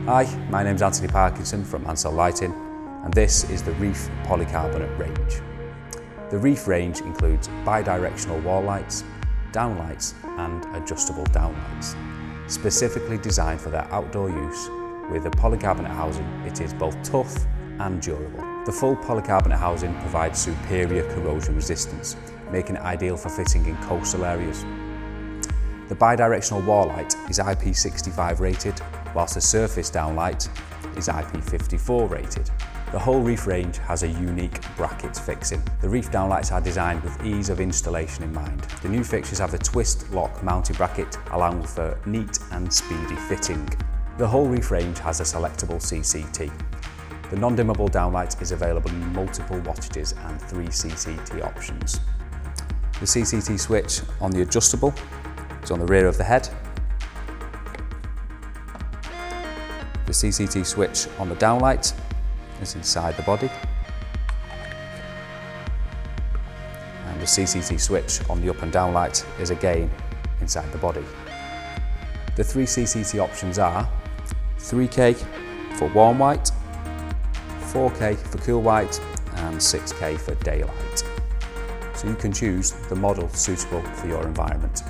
Hi, my name's Anthony Parkinson from Ansell Lighting, and this is the Reef Polycarbonate Range. The Reef Range includes bi-directional wall lights, downlights and adjustable downlights. Specifically designed for their outdoor use, with a polycarbonate housing it is both tough and durable. The full polycarbonate housing provides superior corrosion resistance, making it ideal for fitting in coastal areas. The bi-directional wall light is IP65 rated, whilst the surface downlight is IP54 rated. The whole Reef range has a unique bracket fixing. The Reef downlights are designed with ease of installation in mind. The new fixtures have a twist lock mounting bracket, allowing for neat and speedy fitting. The whole Reef range has a selectable CCT. The non-dimmable downlight is available in multiple wattages and 3 CCT options. The CCT switch on the adjustable is on the rear of the head. The CCT switch on the downlight is inside the body. And the CCT switch on the up and down light is again inside the body. The 3 CCT options are 3K for warm white, 4K for cool white and 6K for daylight. So you can choose the model suitable for your environment.